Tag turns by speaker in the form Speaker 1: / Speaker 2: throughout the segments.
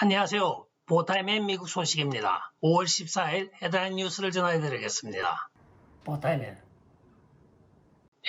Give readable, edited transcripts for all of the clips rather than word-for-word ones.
Speaker 1: 안녕하세요. 보타임의 미국 소식입니다. 5월 14일 헤드라인 뉴스를 전해드리겠습니다. 보타임의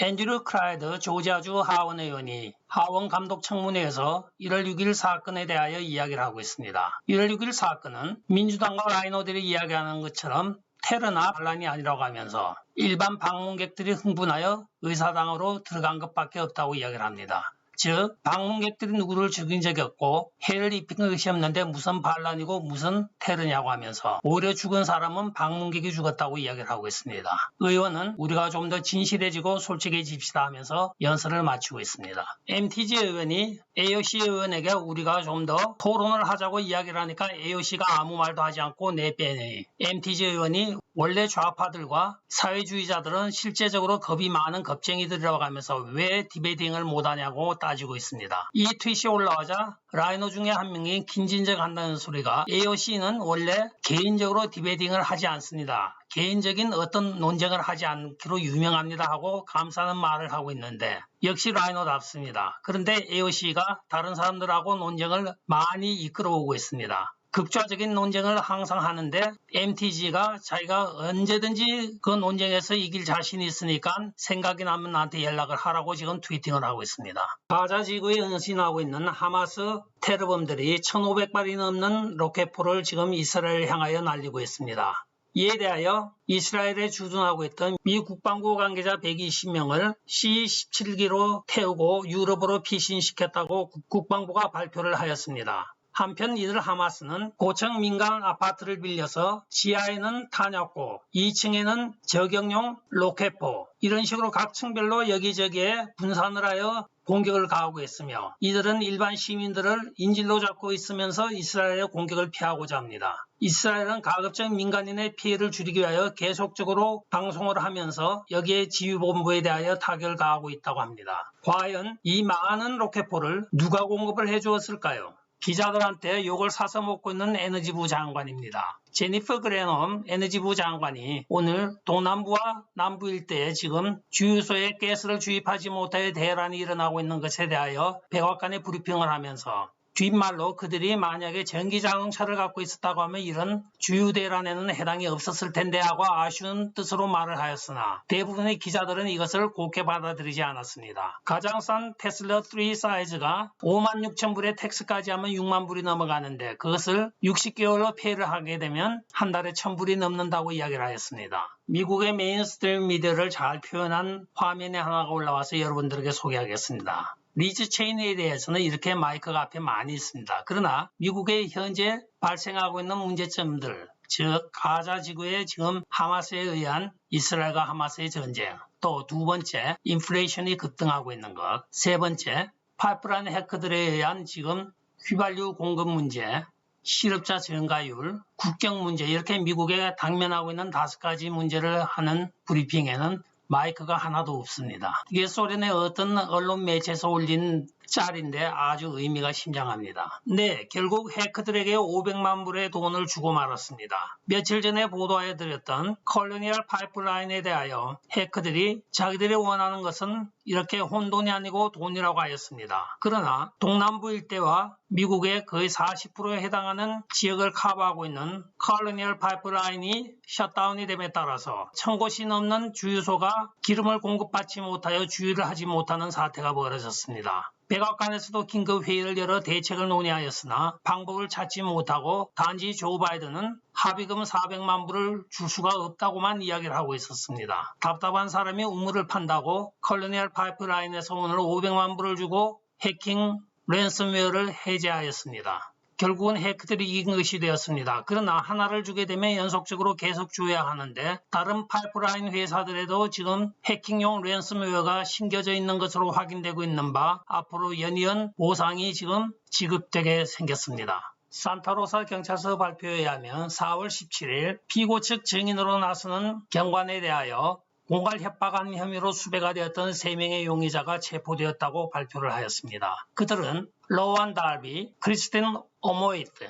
Speaker 1: 앤드류 크라이드 조지아주 하원 의원이 하원 감독청문회에서 1월 6일 사건에 대하여 이야기를 하고 있습니다. 1월 6일 사건은 민주당과 라이너들이 이야기하는 것처럼 테러나 반란이 아니라고 하면서 일반 방문객들이 흥분하여 의사당으로 들어간 것밖에 없다고 이야기를 합니다. 즉 방문객들이 누구를 죽인 적이 없고 해를 입힌 것이 없는데 무슨 반란이고 무슨 테러냐고 하면서 오히려 죽은 사람은 방문객이 죽었다고 이야기를 하고 있습니다. 의원은 우리가 좀 더 진실해지고 솔직해집시다 하면서 연설을 마치고 있습니다. MTG 의원이 AOC 의원에게 우리가 좀 더 토론을 하자고 이야기를 하니까 AOC가 아무 말도 하지 않고 내빼니 MTG 의원이 원래 좌파들과 사회주의자들은 실제적으로 겁이 많은 겁쟁이들이라고 하면서 왜 디베이팅을 못하냐고 따지고 있습니다. 이 트윗이 올라오자 라이너 중에 한 명이 긴진적 한다는 소리가 AOC는 원래 개인적으로 디베이팅을 하지 않습니다. 개인적인 어떤 논쟁을 하지 않기로 유명합니다 하고 감사하는 말을 하고 있는데 역시 라이너답습니다. 그런데 AOC가 다른 사람들하고 논쟁을 많이 이끌어오고 있습니다. 극좌적인 논쟁을 항상 하는데 MTG가 자기가 언제든지 그 논쟁에서 이길 자신이 있으니까 생각이 나면 나한테 연락을 하라고 지금 트위팅을 하고 있습니다. 가자 지구에 은신하고 있는 하마스 테러범들이 1,500발이 넘는 로켓포를 지금 이스라엘을 향하여 날리고 있습니다. 이에 대하여 이스라엘에 주둔하고 있던 미 국방부 관계자 120명을 C-17기로 태우고 유럽으로 피신시켰다고 국방부가 발표를 하였습니다. 한편 이들 하마스는 고층 민간 아파트를 빌려서 지하에는 탄약고, 2층에는 저격용 로켓포 이런 식으로 각 층별로 여기저기에 분산을 하여 공격을 가하고 있으며 이들은 일반 시민들을 인질로 잡고 있으면서 이스라엘의 공격을 피하고자 합니다. 이스라엘은 가급적 민간인의 피해를 줄이기 위하여 계속적으로 방송을 하면서 여기에 지휘본부에 대하여 타격을 가하고 있다고 합니다. 과연 이 많은 로켓포를 누가 공급을 해주었을까요? 기자들한테 욕을 사서 먹고 있는 에너지부 장관입니다. 제니퍼 그레넘 에너지부 장관이 오늘 동남부와 남부 일대에 지금 주유소에 가스를 주입하지 못하여 대란이 일어나고 있는 것에 대하여 백악관에 브리핑을 하면서 뒷말로 그들이 만약에 전기자동차를 갖고 있었다고 하면 이런 주유대란에는 해당이 없었을 텐데 하고 아쉬운 뜻으로 말을 하였으나 대부분의 기자들은 이것을 곱게 받아들이지 않았습니다. 가장 싼 테슬라 3 사이즈가 56,000불에 텍스까지 하면 6만 불이 넘어가는데 그것을 60개월로 폐를 하게 되면 한 달에 1,000불이 넘는다고 이야기를 하였습니다. 미국의 메인스트림 미디어를 잘 표현한 화면에 하나가 올라와서 여러분들에게 소개하겠습니다. 리즈 체인에 대해서는 이렇게 마이크가 앞에 많이 있습니다. 그러나 미국의 현재 발생하고 있는 문제점들, 즉 가자 지구에 지금 하마스에 의한 이스라엘과 하마스의 전쟁, 또 두 번째 인플레이션이 급등하고 있는 것, 세 번째 파이프라인 해커들에 의한 지금 휘발유 공급 문제, 실업자 증가율, 국경 문제 이렇게 미국에 당면하고 있는 5가지 문제를 하는 브리핑에는 마이크가 하나도 없습니다. 이게 소련의 어떤 언론 매체에서 올린 짤인데 아주 의미가 심장합니다. 네, 결국 해커들에게 500만 불의 돈을 주고 말았습니다. 며칠 전에 보도해드렸던 컬로니얼 파이프라인에 대하여 해커들이 자기들이 원하는 것은 이렇게 혼돈이 아니고 돈이라고 하였습니다. 그러나 동남부 일대와 미국의 거의 40%에 해당하는 지역을 커버하고 있는 컬로니얼 파이프라인이 셧다운이 됨에 따라서 1,000곳이 넘는 주유소가 기름을 공급받지 못하여 주유를 하지 못하는 사태가 벌어졌습니다. 백악관에서도 긴급회의를 열어 대책을 논의하였으나 방법을 찾지 못하고 단지 조 바이든은 합의금 400만 불을 줄 수가 없다고만 이야기를 하고 있었습니다. 답답한 사람이 우물을 판다고 컬로니얼 파이프라인에서 오늘 500만 불을 주고 해킹 랜섬웨어를 해제하였습니다. 결국은 해커들이 이긴 것이 되었습니다. 그러나 하나를 주게 되면 연속적으로 계속 줘야 하는데 다른 파이프라인 회사들에도 지금 해킹용 랜섬웨어가 심겨져 있는 것으로 확인되고 있는 바 앞으로 연이은 보상이 지금 지급되게 생겼습니다. 산타로사 경찰서 발표에 의하면 4월 17일 피고 측 증인으로 나서는 경관에 대하여 공갈 협박한 혐의로 수배가 되었던 3명의 용의자가 체포되었다고 발표를 하였습니다. 그들은 로완 달비, 크리스틴 오모이트,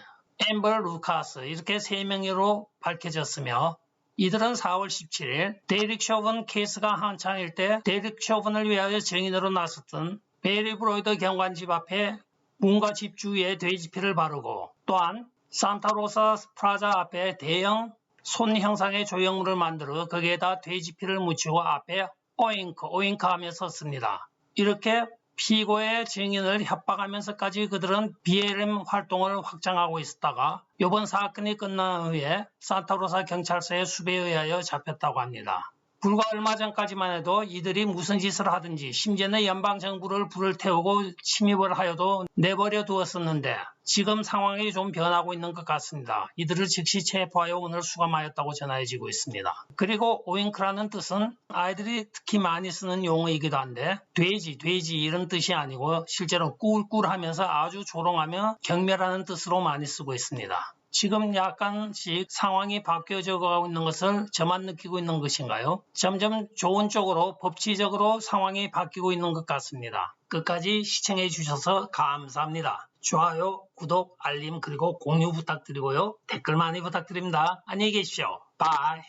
Speaker 1: 앰버 루카스 이렇게 3명으로 밝혀졌으며 이들은 4월 17일 데릭 쇼븐 케이스가 한창일 때 데릭 쇼븐을 위하여 증인으로 나섰던 베리 브로이드 경관 집 앞에 문과 집 주위에 돼지피를 바르고 또한 산타로사 프라자 앞에 대형 손 형상의 조형물을 만들어 거기에다 돼지피를 묻히고 앞에 오잉크 하며 썼습니다. 이렇게 피고의 증인을 협박하면서까지 그들은 BLM 활동을 확장하고 있었다가 이번 사건이 끝난 후에 산타로사 경찰서의 수배에 의하여 잡혔다고 합니다. 불과 얼마 전까지만 해도 이들이 무슨 짓을 하든지 심지어는 연방정부를 불을 태우고 침입을 하여도 내버려 두었었는데 지금 상황이 좀 변하고 있는 것 같습니다. 이들을 즉시 체포하여 오늘 수감하였다고 전해지고 있습니다. 그리고 오잉크라는 뜻은 아이들이 특히 많이 쓰는 용어이기도 한데 돼지 이런 뜻이 아니고 실제로 꿀꿀하면서 아주 조롱하며 경멸하는 뜻으로 많이 쓰고 있습니다. 지금 약간씩 상황이 바뀌어져 가고 있는 것을 저만 느끼고 있는 것인가요? 점점 좋은 쪽으로 법치적으로 상황이 바뀌고 있는 것 같습니다. 끝까지 시청해 주셔서 감사합니다. 좋아요, 구독, 알림 그리고 공유 부탁드리고요. 댓글 많이 부탁드립니다. 안녕히 계십시오. 바이.